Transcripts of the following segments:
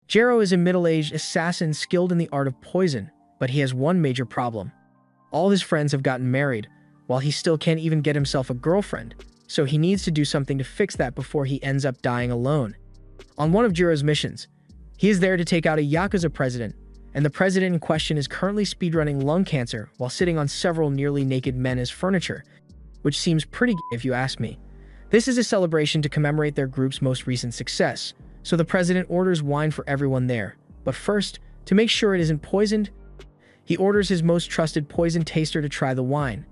Gero is a middle-aged assassin skilled in the art of poison, but he has one major problem. All his friends have gotten married, while he still can't even get himself a girlfriend, so he needs to do something to fix that before he ends up dying alone. On one of Gero's missions, he is there to take out a Yakuza president, and the president in question is currently speedrunning lung cancer while sitting on several nearly naked men as furniture, which seems pretty gay if you ask me. This is a celebration to commemorate their group's most recent success, so the president orders wine for everyone there. But first, to make sure it isn't poisoned, he orders his most trusted poison taster to try the wine.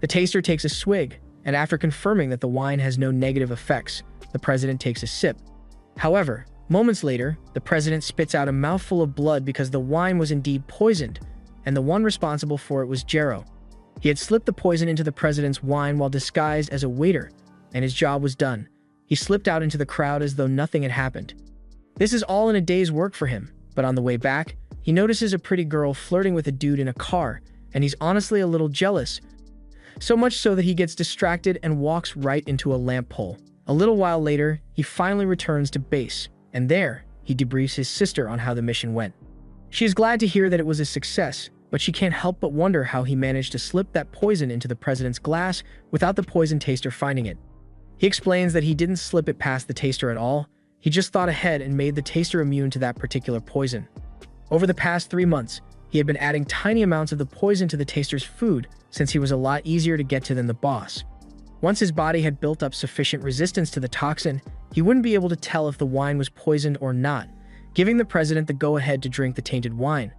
The taster takes a swig, and after confirming that the wine has no negative effects, the president takes a sip. However, moments later, the president spits out a mouthful of blood because the wine was indeed poisoned, and the one responsible for it was Gero. He had slipped the poison into the president's wine while disguised as a waiter, and his job was done. He slipped out into the crowd as though nothing had happened. This is all in a day's work for him, but on the way back, he notices a pretty girl flirting with a dude in a car, and he's honestly a little jealous. So much so that he gets distracted and walks right into a lamp pole. A little while later, he finally returns to base, and there, he debriefs his sister on how the mission went. She is glad to hear that it was a success, but she can't help but wonder how he managed to slip that poison into the president's glass without the poison taster finding it. He explains that he didn't slip it past the taster at all, he just thought ahead and made the taster immune to that particular poison. Over the past 3 months, he had been adding tiny amounts of the poison to the taster's food since he was a lot easier to get to than the boss. Once his body had built up sufficient resistance to the toxin, he wouldn't be able to tell if the wine was poisoned or not, giving the president the go-ahead to drink the tainted wine.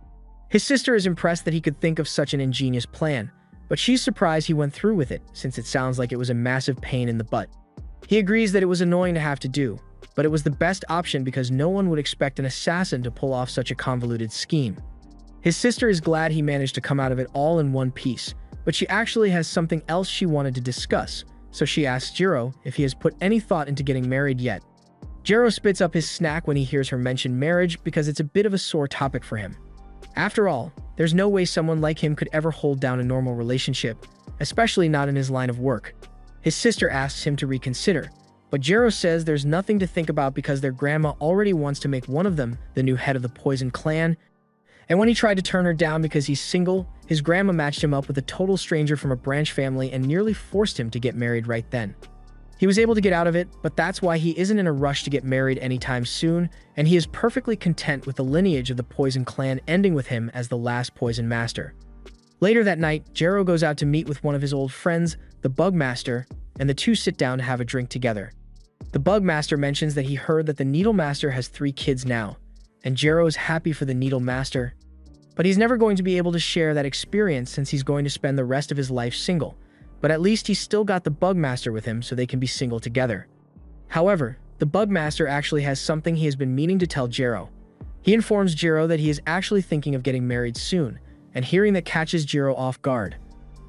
His sister is impressed that he could think of such an ingenious plan, but she's surprised he went through with it since it sounds like it was a massive pain in the butt. He agrees that it was annoying to have to do, but it was the best option because no one would expect an assassin to pull off such a convoluted scheme. His sister is glad he managed to come out of it all in one piece, but she actually has something else she wanted to discuss, so she asks Gero if he has put any thought into getting married yet. Gero spits up his snack when he hears her mention marriage because it's a bit of a sore topic for him. After all, there's no way someone like him could ever hold down a normal relationship, especially not in his line of work. His sister asks him to reconsider, but Gero says there's nothing to think about because their grandma already wants to make one of them the new head of the Poison clan, and when he tried to turn her down because he's single, his grandma matched him up with a total stranger from a branch family and nearly forced him to get married right then. He was able to get out of it, but that's why he isn't in a rush to get married anytime soon, and he is perfectly content with the lineage of the Poison clan ending with him as the last Poison Master. Later that night, Gero goes out to meet with one of his old friends, the Bug Master, and the two sit down to have a drink together. The Bug Master mentions that he heard that the Needle Master has 3 kids now, and Gero is happy for the Needle Master, but he's never going to be able to share that experience since he's going to spend the rest of his life single. But at least he's still got the Bug Master with him so they can be single together. However, the Bug Master actually has something he has been meaning to tell Gero. He informs Gero that he is actually thinking of getting married soon, and hearing that catches Gero off guard.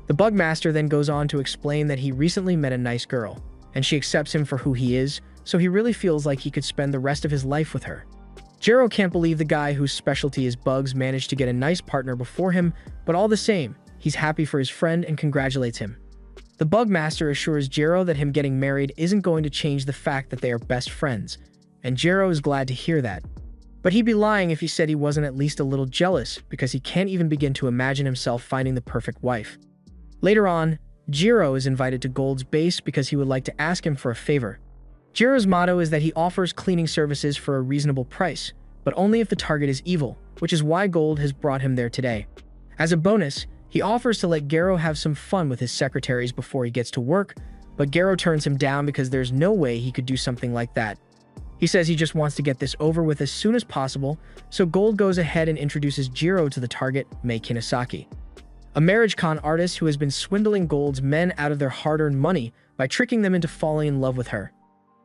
The Bug Master then goes on to explain that he recently met a nice girl, and she accepts him for who he is, so he really feels like he could spend the rest of his life with her. Gero can't believe the guy whose specialty is bugs managed to get a nice partner before him, but all the same, he's happy for his friend and congratulates him. The Bug Master assures Gero that him getting married isn't going to change the fact that they are best friends, and Gero is glad to hear that. But he'd be lying if he said he wasn't at least a little jealous because he can't even begin to imagine himself finding the perfect wife. Later on, Gero is invited to Gold's base because he would like to ask him for a favor. Gero's motto is that he offers cleaning services for a reasonable price, but only if the target is evil, which is why Gold has brought him there today. As a bonus, he offers to let Gero have some fun with his secretaries before he gets to work, but Gero turns him down because there's no way he could do something like that. He says he just wants to get this over with as soon as possible, so Gold goes ahead and introduces Gero to the target, Mei Kinosaki, a marriage con artist who has been swindling Gold's men out of their hard-earned money by tricking them into falling in love with her.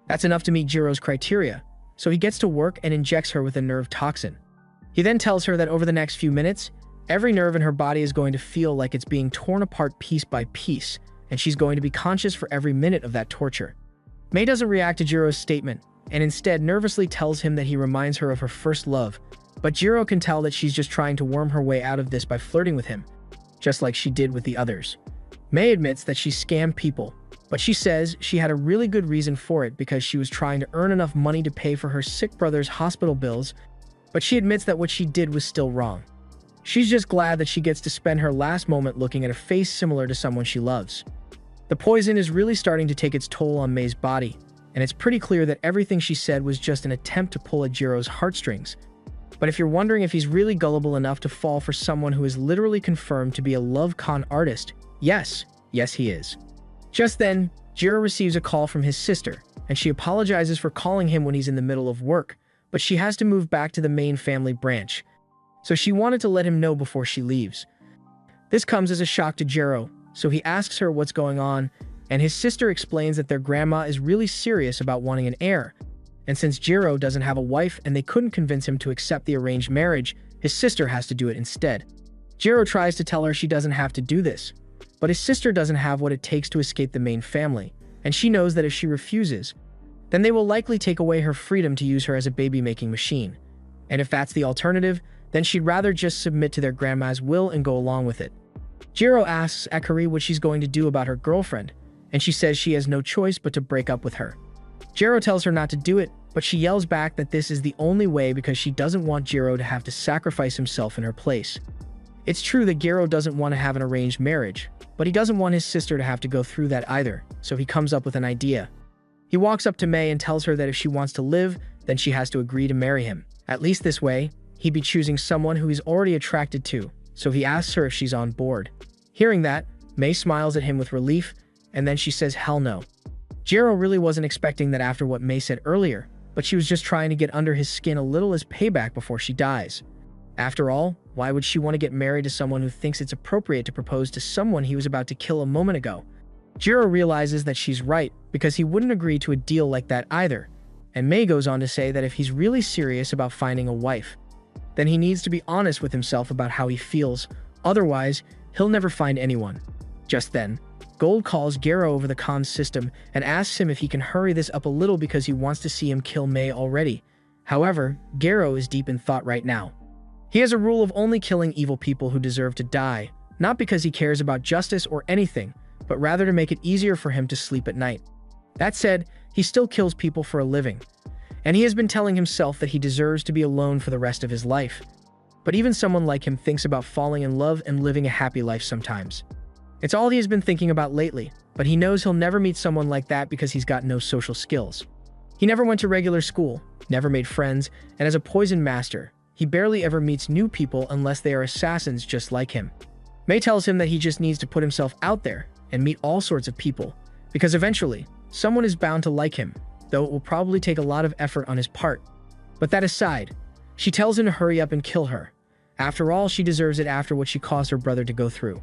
That's enough to meet Gero's criteria, so he gets to work and injects her with a nerve toxin. He then tells her that over the next few minutes, every nerve in her body is going to feel like it's being torn apart piece by piece, and she's going to be conscious for every minute of that torture. Mei doesn't react to Gero's statement, and instead nervously tells him that he reminds her of her first love, but Gero can tell that she's just trying to worm her way out of this by flirting with him, just like she did with the others. Mei admits that she scammed people, but she says she had a really good reason for it because she was trying to earn enough money to pay for her sick brother's hospital bills but she admits that what she did was still wrong. She's just glad that she gets to spend her last moment looking at a face similar to someone she loves. The poison is really starting to take its toll on Mei's body, and it's pretty clear that everything she said was just an attempt to pull at Gero's heartstrings. But if you're wondering if he's really gullible enough to fall for someone who is literally confirmed to be a love con artist, yes he is. Just then, Gero receives a call from his sister, and she apologizes for calling him when he's in the middle of work, but she has to move back to the main family branch, so she wanted to let him know before she leaves. This comes as a shock to Gero, so he asks her what's going on, and his sister explains that their grandma is really serious about wanting an heir, and since Gero doesn't have a wife and they couldn't convince him to accept the arranged marriage, his sister has to do it instead. Gero tries to tell her she doesn't have to do this, but his sister doesn't have what it takes to escape the main family, and she knows that if she refuses, then they will likely take away her freedom to use her as a baby-making machine. And if that's the alternative, then she'd rather just submit to their grandma's will and go along with it. Gero asks Akari what she's going to do about her girlfriend, and she says she has no choice but to break up with her. Gero tells her not to do it, but she yells back that this is the only way because she doesn't want Gero to have to sacrifice himself in her place. It's true that Gero doesn't want to have an arranged marriage, but he doesn't want his sister to have to go through that either, so he comes up with an idea. He walks up to Mei and tells her that if she wants to live, then she has to agree to marry him. At least this way, he'd be choosing someone who he's already attracted to, so he asks her if she's on board. Hearing that, Mei smiles at him with relief, and then she says hell no. Gero really wasn't expecting that after what Mei said earlier, but she was just trying to get under his skin a little as payback before she dies. After all, why would she want to get married to someone who thinks it's appropriate to propose to someone he was about to kill a moment ago? Gero realizes that she's right, because he wouldn't agree to a deal like that either, and Mei goes on to say that if he's really serious about finding a wife, then he needs to be honest with himself about how he feels, otherwise, he'll never find anyone. Just then, Gold calls Gero over the comms system and asks him if he can hurry this up a little because he wants to see him kill Mei already. However, Gero is deep in thought right now. He has a rule of only killing evil people who deserve to die, not because he cares about justice or anything, but rather to make it easier for him to sleep at night. That said, he still kills people for a living, and he has been telling himself that he deserves to be alone for the rest of his life. But even someone like him thinks about falling in love and living a happy life sometimes. It's all he has been thinking about lately, but he knows he'll never meet someone like that because he's got no social skills. He never went to regular school, never made friends, and as a poison master, he barely ever meets new people unless they are assassins just like him. Mei tells him that he just needs to put himself out there and meet all sorts of people, because eventually, someone is bound to like him, though it will probably take a lot of effort on his part. But that aside, she tells him to hurry up and kill her. After all, she deserves it after what she caused her brother to go through.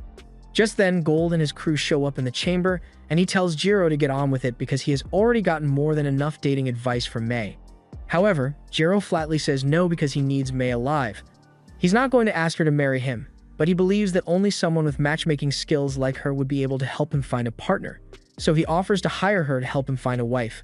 Just then, Gold and his crew show up in the chamber, and he tells Gero to get on with it because he has already gotten more than enough dating advice from Mei. However, Gero flatly says no because he needs Mei alive. He's not going to ask her to marry him, but he believes that only someone with matchmaking skills like her would be able to help him find a partner, so he offers to hire her to help him find a wife.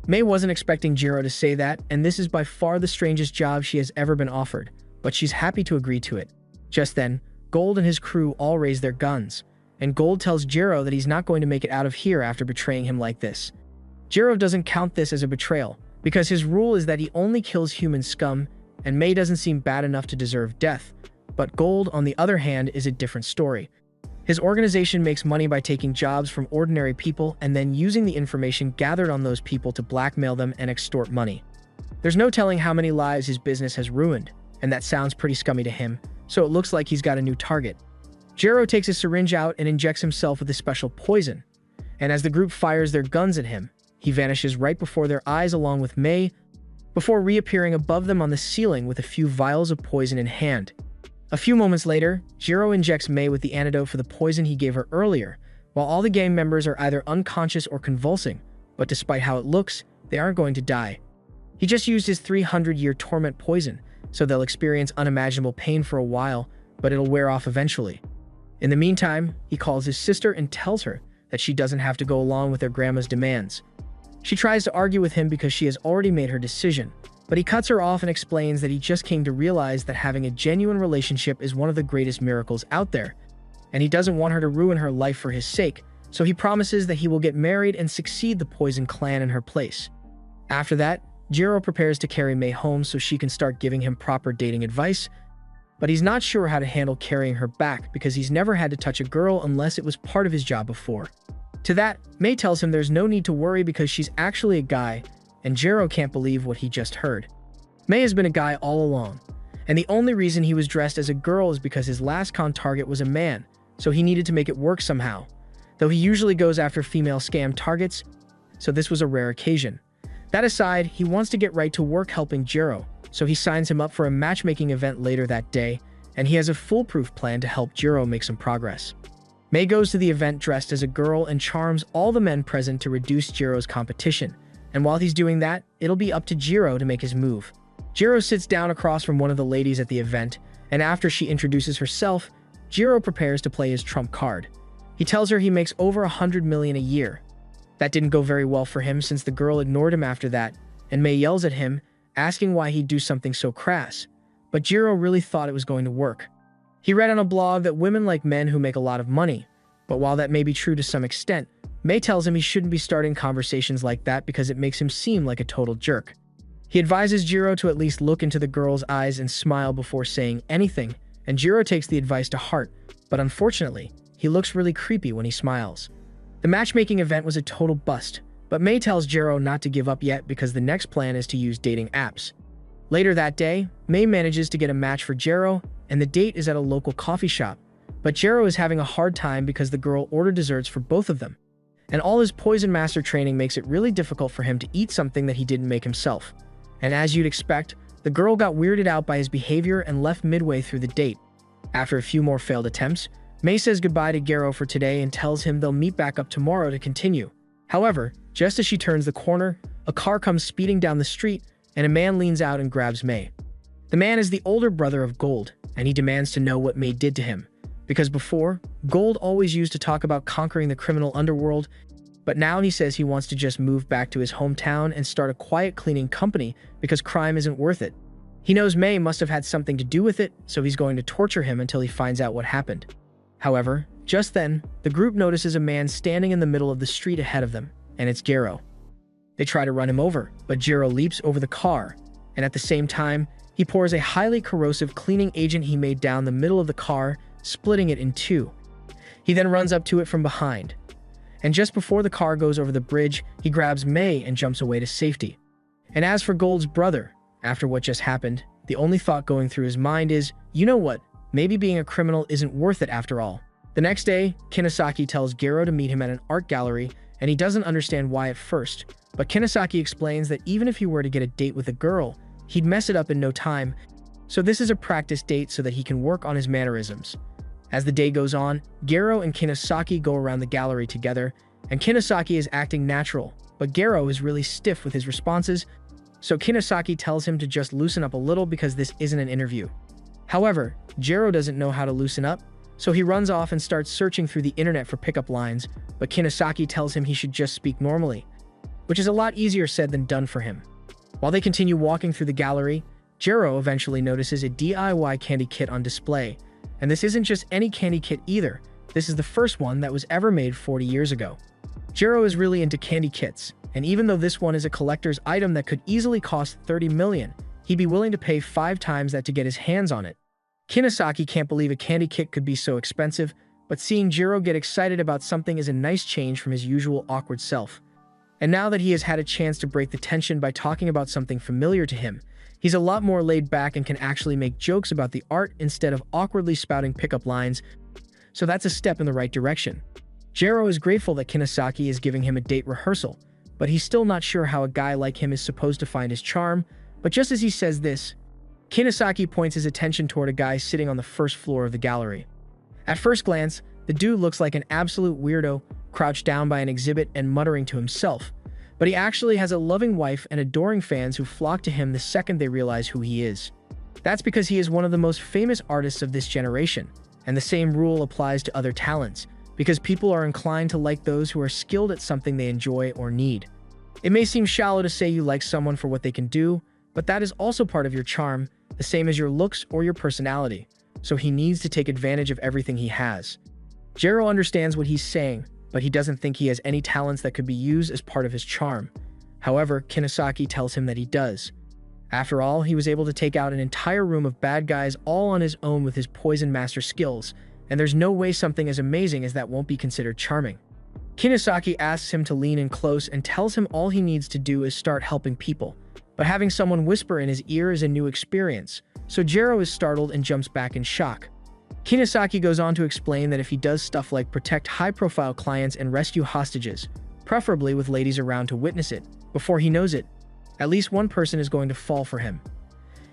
Mei wasn't expecting Gero to say that, and this is by far the strangest job she has ever been offered, but she's happy to agree to it. Just then, Gold and his crew all raise their guns, and Gold tells Gero that he's not going to make it out of here after betraying him like this. Gero doesn't count this as a betrayal, because his rule is that he only kills human scum, and Mei doesn't seem bad enough to deserve death. But Gold, on the other hand, is a different story. His organization makes money by taking jobs from ordinary people and then using the information gathered on those people to blackmail them and extort money. There's no telling how many lives his business has ruined, and that sounds pretty scummy to him, so it looks like he's got a new target. Gero takes his syringe out and injects himself with a special poison, and as the group fires their guns at him, he vanishes right before their eyes along with Mei, before reappearing above them on the ceiling with a few vials of poison in hand. A few moments later, Gero injects Mei with the antidote for the poison he gave her earlier, while all the gang members are either unconscious or convulsing, but despite how it looks, they aren't going to die. He just used his 300-year torment poison, so they'll experience unimaginable pain for a while, but it'll wear off eventually. In the meantime, he calls his sister and tells her that she doesn't have to go along with their grandma's demands. She tries to argue with him because she has already made her decision, but he cuts her off and explains that he just came to realize that having a genuine relationship is one of the greatest miracles out there, and he doesn't want her to ruin her life for his sake, so he promises that he will get married and succeed the Poison Clan in her place. After that, Gero prepares to carry May home so she can start giving him proper dating advice, but he's not sure how to handle carrying her back because he's never had to touch a girl unless it was part of his job before. To that, May tells him there's no need to worry because she's actually a guy, and Gero can't believe what he just heard. May has been a guy all along, and the only reason he was dressed as a girl is because his last con target was a man, so he needed to make it work somehow. Though he usually goes after female scam targets, so this was a rare occasion. That aside, he wants to get right to work helping Gero, so he signs him up for a matchmaking event later that day, and he has a foolproof plan to help Gero make some progress. May goes to the event dressed as a girl and charms all the men present to reduce Gero's competition, and while he's doing that, it'll be up to Gero to make his move. Gero sits down across from one of the ladies at the event, and after she introduces herself, Gero prepares to play his trump card. He tells her he makes over 100 million a year. That didn't go very well for him since the girl ignored him after that, and May yells at him, asking why he'd do something so crass. But Gero really thought it was going to work. He read on a blog that women like men who make a lot of money, but while that may be true to some extent, May tells him he shouldn't be starting conversations like that because it makes him seem like a total jerk. He advises Gero to at least look into the girl's eyes and smile before saying anything, and Gero takes the advice to heart, but unfortunately, he looks really creepy when he smiles. The matchmaking event was a total bust, but May tells Gero not to give up yet because the next plan is to use dating apps. Later that day, May manages to get a match for Gero, and the date is at a local coffee shop, but Gero is having a hard time because the girl ordered desserts for both of them. And all his poison master training makes it really difficult for him to eat something that he didn't make himself. And as you'd expect, the girl got weirded out by his behavior and left midway through the date. After a few more failed attempts, May says goodbye to Gero for today and tells him they'll meet back up tomorrow to continue. However, just as she turns the corner, a car comes speeding down the street and a man leans out and grabs May. The man is the older brother of Gold, and he demands to know what May did to him. Because before, Gold always used to talk about conquering the criminal underworld, but now he says he wants to just move back to his hometown and start a quiet cleaning company because crime isn't worth it. He knows May must have had something to do with it, so he's going to torture him until he finds out what happened. However, just then, the group notices a man standing in the middle of the street ahead of them, and it's Gero. They try to run him over, but Gero leaps over the car, and at the same time, he pours a highly corrosive cleaning agent he made down the middle of the car, splitting it in two. He then runs up to it from behind, and just before the car goes over the bridge, he grabs May and jumps away to safety. And as for Gold's brother, after what just happened, the only thought going through his mind is, you know what, maybe being a criminal isn't worth it after all. The next day, Kinosaki tells Gero to meet him at an art gallery, and he doesn't understand why at first, but Kinosaki explains that even if he were to get a date with a girl, he'd mess it up in no time, so this is a practice date so that he can work on his mannerisms. As the day goes on, Gero and Kinosaki go around the gallery together, and Kinosaki is acting natural, but Gero is really stiff with his responses, so Kinosaki tells him to just loosen up a little because this isn't an interview. However, Gero doesn't know how to loosen up, so he runs off and starts searching through the internet for pickup lines, but Kinosaki tells him he should just speak normally, which is a lot easier said than done for him. While they continue walking through the gallery, Gero eventually notices a DIY candy kit on display, and this isn't just any candy kit either, this is the first one that was ever made 40 years ago. Gero is really into candy kits, and even though this one is a collector's item that could easily cost 30 million, he'd be willing to pay 5 times that to get his hands on it. Kinosaki can't believe a candy kit could be so expensive, but seeing Gero get excited about something is a nice change from his usual awkward self. And now that he has had a chance to break the tension by talking about something familiar to him, he's a lot more laid back and can actually make jokes about the art instead of awkwardly spouting pickup lines, so that's a step in the right direction. Gero is grateful that Kinosaki is giving him a date rehearsal, but he's still not sure how a guy like him is supposed to find his charm, but just as he says this, Kinosaki points his attention toward a guy sitting on the first floor of the gallery. At first glance, the dude looks like an absolute weirdo, crouched down by an exhibit and muttering to himself, but he actually has a loving wife and adoring fans who flock to him the second they realize who he is. That's because he is one of the most famous artists of this generation, and the same rule applies to other talents, because people are inclined to like those who are skilled at something they enjoy or need. It may seem shallow to say you like someone for what they can do, but that is also part of your charm, the same as your looks or your personality, so he needs to take advantage of everything he has. Gero understands what he's saying, but he doesn't think he has any talents that could be used as part of his charm. However, Kinosaki tells him that he does. After all, he was able to take out an entire room of bad guys all on his own with his poison master skills, and there's no way something as amazing as that won't be considered charming. Kinosaki asks him to lean in close and tells him all he needs to do is start helping people. But having someone whisper in his ear is a new experience, so Gero is startled and jumps back in shock. Kinosaki goes on to explain that if he does stuff like protect high-profile clients and rescue hostages, preferably with ladies around to witness it, before he knows it, at least one person is going to fall for him.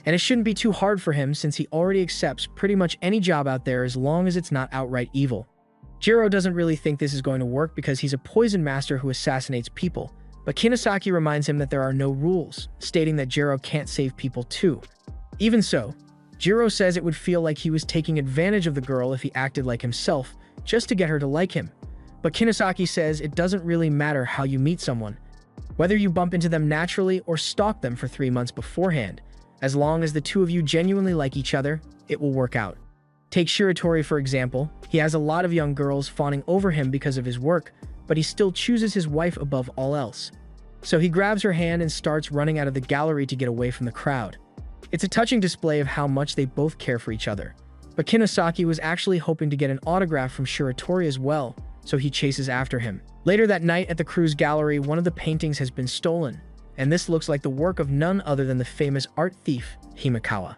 And it shouldn't be too hard for him since he already accepts pretty much any job out there as long as it's not outright evil. Gero doesn't really think this is going to work because he's a poison master who assassinates people, but Kinosaki reminds him that there are no rules, stating that Gero can't save people too. Even so, Gero says it would feel like he was taking advantage of the girl if he acted like himself, just to get her to like him. But Kinosaki says it doesn't really matter how you meet someone, whether you bump into them naturally or stalk them for 3 months beforehand. As long as the two of you genuinely like each other, it will work out. Take Shiratori for example. He has a lot of young girls fawning over him because of his work, but he still chooses his wife above all else. So he grabs her hand and starts running out of the gallery to get away from the crowd. It's a touching display of how much they both care for each other. But Kinosaki was actually hoping to get an autograph from Shiratori as well, so he chases after him. Later that night at the cruise gallery, one of the paintings has been stolen, and this looks like the work of none other than the famous art thief, Himekawa.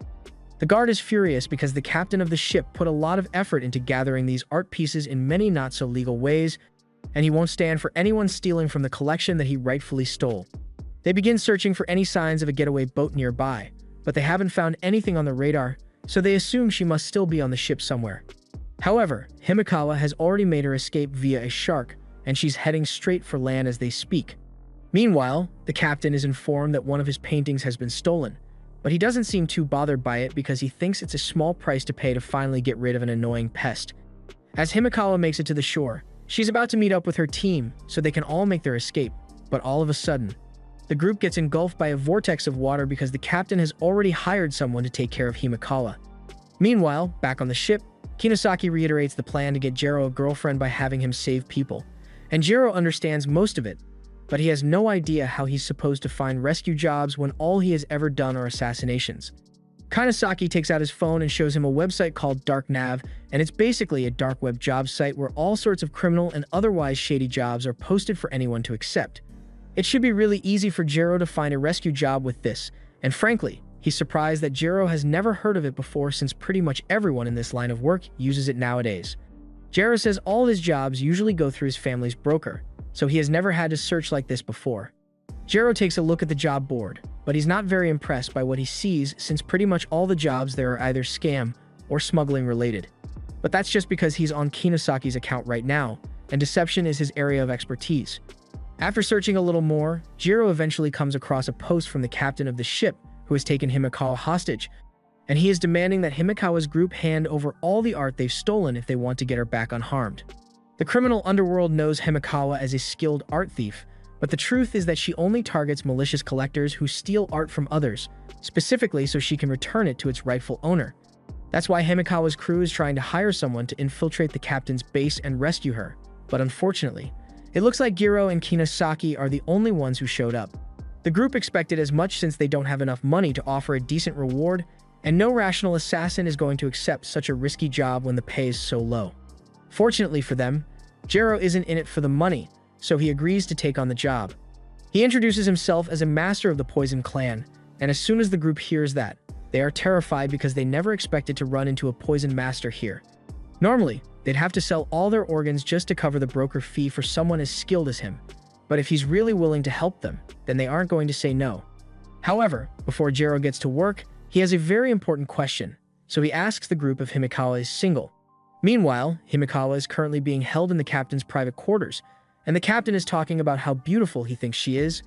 The guard is furious because the captain of the ship put a lot of effort into gathering these art pieces in many not-so-legal ways, and he won't stand for anyone stealing from the collection that he rightfully stole. They begin searching for any signs of a getaway boat nearby, but they haven't found anything on the radar, so they assume she must still be on the ship somewhere. However, Himekawa has already made her escape via a shark, and she's heading straight for land as they speak. Meanwhile, the captain is informed that one of his paintings has been stolen, but he doesn't seem too bothered by it because he thinks it's a small price to pay to finally get rid of an annoying pest. As Himekawa makes it to the shore, she's about to meet up with her team so they can all make their escape, but all of a sudden, the group gets engulfed by a vortex of water because the captain has already hired someone to take care of Himekawa. Meanwhile, back on the ship, Kinosaki reiterates the plan to get Gero a girlfriend by having him save people, and Gero understands most of it, but he has no idea how he's supposed to find rescue jobs when all he has ever done are assassinations. Kinosaki takes out his phone and shows him a website called DarkNav, and it's basically a dark web job site where all sorts of criminal and otherwise shady jobs are posted for anyone to accept. It should be really easy for Gero to find a rescue job with this, and frankly, he's surprised that Gero has never heard of it before since pretty much everyone in this line of work uses it nowadays. Gero says all his jobs usually go through his family's broker, so he has never had to search like this before. Gero takes a look at the job board, but he's not very impressed by what he sees since pretty much all the jobs there are either scam or smuggling related. But that's just because he's on Kinosaki's account right now, and deception is his area of expertise. After searching a little more, Gero eventually comes across a post from the captain of the ship who has taken Himekawa hostage, and he is demanding that Himekawa's group hand over all the art they've stolen if they want to get her back unharmed. The criminal underworld knows Himekawa as a skilled art thief, but the truth is that she only targets malicious collectors who steal art from others, specifically so she can return it to its rightful owner. That's why Himekawa's crew is trying to hire someone to infiltrate the captain's base and rescue her, but unfortunately, it looks like Gero and Kinosaki are the only ones who showed up. The group expected as much since they don't have enough money to offer a decent reward, and no rational assassin is going to accept such a risky job when the pay is so low. Fortunately for them, Gero isn't in it for the money, so he agrees to take on the job. He introduces himself as a master of the Poison Clan, and as soon as the group hears that, they are terrified because they never expected to run into a poison master here. Normally, they'd have to sell all their organs just to cover the broker fee for someone as skilled as him, but if he's really willing to help them, then they aren't going to say no. However, before Gero gets to work, he has a very important question, so he asks the group if Himekawa is single. Meanwhile, Himekawa is currently being held in the captain's private quarters, and the captain is talking about how beautiful he thinks she is,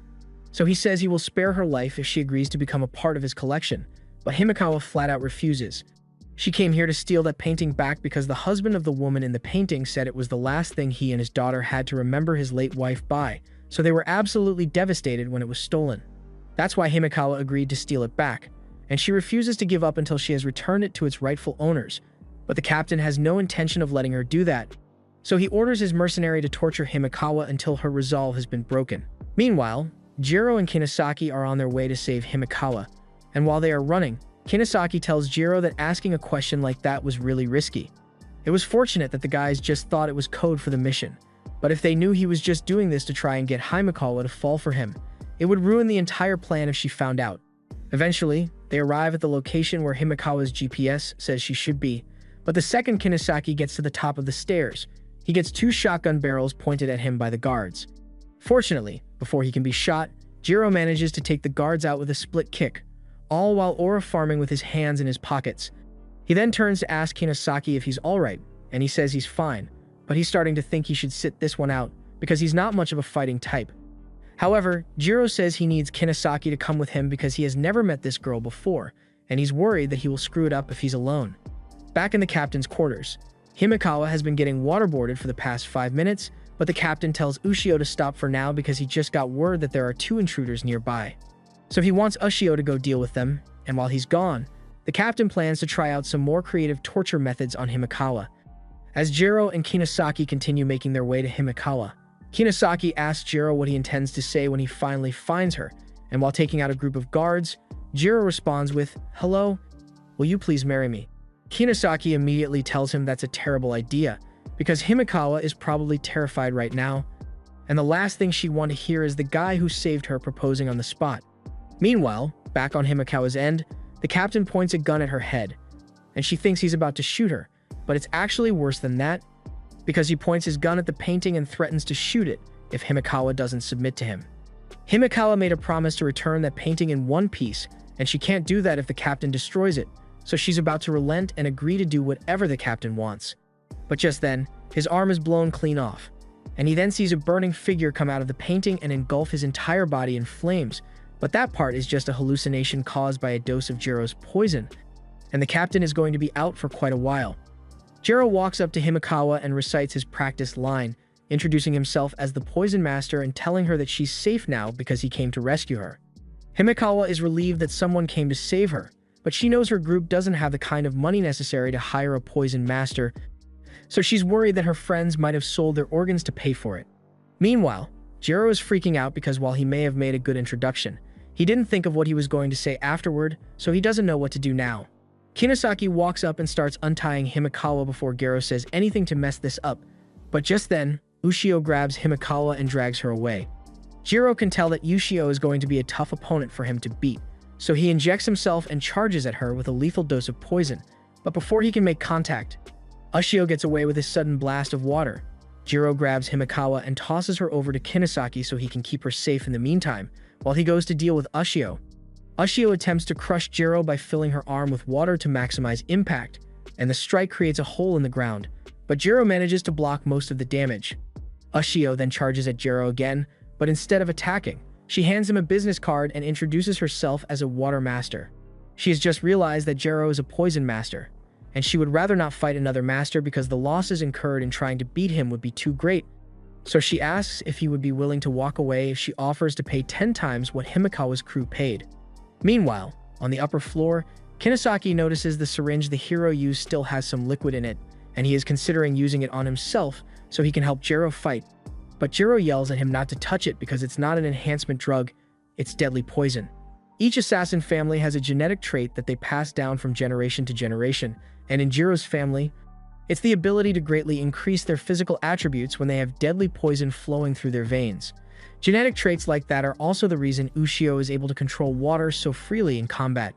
so he says he will spare her life if she agrees to become a part of his collection, but Himekawa flat out refuses. She came here to steal that painting back because the husband of the woman in the painting said it was the last thing he and his daughter had to remember his late wife by, so they were absolutely devastated when it was stolen. That's why Himekawa agreed to steal it back, and she refuses to give up until she has returned it to its rightful owners, but the captain has no intention of letting her do that, so he orders his mercenary to torture Himekawa until her resolve has been broken. Meanwhile, Gero and Kinosaki are on their way to save Himekawa, and while they are running, Kinosaki tells Gero that asking a question like that was really risky. It was fortunate that the guys just thought it was code for the mission, but if they knew he was just doing this to try and get Himekawa to fall for him, it would ruin the entire plan if she found out. Eventually, they arrive at the location where Himekawa's GPS says she should be, but the second Kinosaki gets to the top of the stairs, he gets 2 shotgun barrels pointed at him by the guards. Fortunately, before he can be shot, Gero manages to take the guards out with a split kick, all while aura farming with his hands in his pockets. He then turns to ask Kinosaki if he's alright, and he says he's fine, but he's starting to think he should sit this one out because he's not much of a fighting type. However, Gero says he needs Kinosaki to come with him because he has never met this girl before, and he's worried that he will screw it up if he's alone. Back in the captain's quarters, Himekawa has been getting waterboarded for the past 5 minutes, but the captain tells Ushio to stop for now because he just got word that there are 2 intruders nearby. So he wants Ushio to go deal with them, and while he's gone, the captain plans to try out some more creative torture methods on Himekawa. As Gero and Kinosaki continue making their way to Himekawa, Kinosaki asks Gero what he intends to say when he finally finds her, and while taking out a group of guards, Gero responds with, "Hello, will you please marry me?" Kinosaki immediately tells him that's a terrible idea, because Himekawa is probably terrified right now, and the last thing she'd want to hear is the guy who saved her proposing on the spot. Meanwhile, back on Himekawa's end, the captain points a gun at her head, and she thinks he's about to shoot her, but it's actually worse than that, because he points his gun at the painting and threatens to shoot it if Himekawa doesn't submit to him. Himekawa made a promise to return that painting in one piece, and she can't do that if the captain destroys it, so she's about to relent and agree to do whatever the captain wants. But just then, his arm is blown clean off, and he then sees a burning figure come out of the painting and engulf his entire body in flames, but that part is just a hallucination caused by a dose of Gero's poison, and the captain is going to be out for quite a while. Gero walks up to Himekawa and recites his practiced line, introducing himself as the Poison Master and telling her that she's safe now because he came to rescue her. Himekawa is relieved that someone came to save her, but she knows her group doesn't have the kind of money necessary to hire a Poison Master, so she's worried that her friends might have sold their organs to pay for it. Meanwhile, Gero is freaking out because while he may have made a good introduction, he didn't think of what he was going to say afterward, so he doesn't know what to do now. Kinosaki walks up and starts untying Himekawa before Gero says anything to mess this up, but just then, Ushio grabs Himekawa and drags her away. Gero can tell that Ushio is going to be a tough opponent for him to beat, so he injects himself and charges at her with a lethal dose of poison, but before he can make contact, Ushio gets away with his sudden blast of water. Gero grabs Himekawa and tosses her over to Kinosaki so he can keep her safe in the meantime, while he goes to deal with Ushio. Ushio attempts to crush Gero by filling her arm with water to maximize impact, and the strike creates a hole in the ground, but Gero manages to block most of the damage. Ushio then charges at Gero again, but instead of attacking, she hands him a business card and introduces herself as a water master. She has just realized that Gero is a poison master, and she would rather not fight another master because the losses incurred in trying to beat him would be too great. So she asks if he would be willing to walk away if she offers to pay 10 times what Himekawa's crew paid. Meanwhile, on the upper floor, Kinosaki notices the syringe the hero used still has some liquid in it, and he is considering using it on himself so he can help Gero fight. But Gero yells at him not to touch it because it's not an enhancement drug, it's deadly poison. Each assassin family has a genetic trait that they pass down from generation to generation, and in Gero's family, it's the ability to greatly increase their physical attributes when they have deadly poison flowing through their veins. Genetic traits like that are also the reason Ushio is able to control water so freely in combat.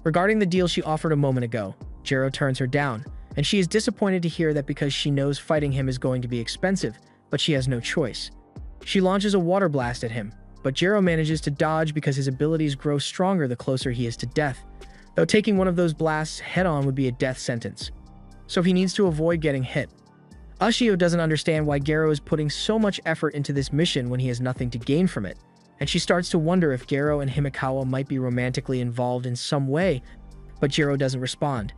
Regarding the deal she offered a moment ago, Gero turns her down, and she is disappointed to hear that because she knows fighting him is going to be expensive, but she has no choice. She launches a water blast at him, but Gero manages to dodge because his abilities grow stronger the closer he is to death, though taking one of those blasts head-on would be a death sentence. So he needs to avoid getting hit. Ushio doesn't understand why Gero is putting so much effort into this mission when he has nothing to gain from it, and she starts to wonder if Gero and Himekawa might be romantically involved in some way, but Gero doesn't respond.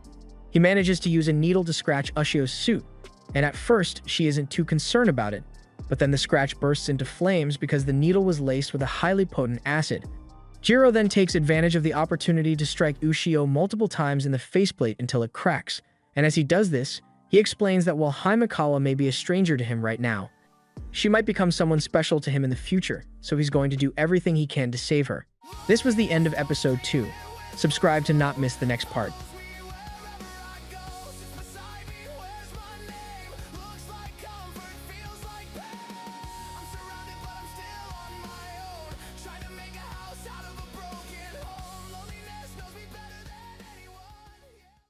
He manages to use a needle to scratch Ushio's suit, and at first, she isn't too concerned about it, but then the scratch bursts into flames because the needle was laced with a highly potent acid. Gero then takes advantage of the opportunity to strike Ushio multiple times in the faceplate until it cracks, and as he does this, he explains that while Himekawa may be a stranger to him right now, She might become someone special to him in the future, so he's going to do everything he can to save her. This was the end of episode 2. Subscribe to not miss the next part.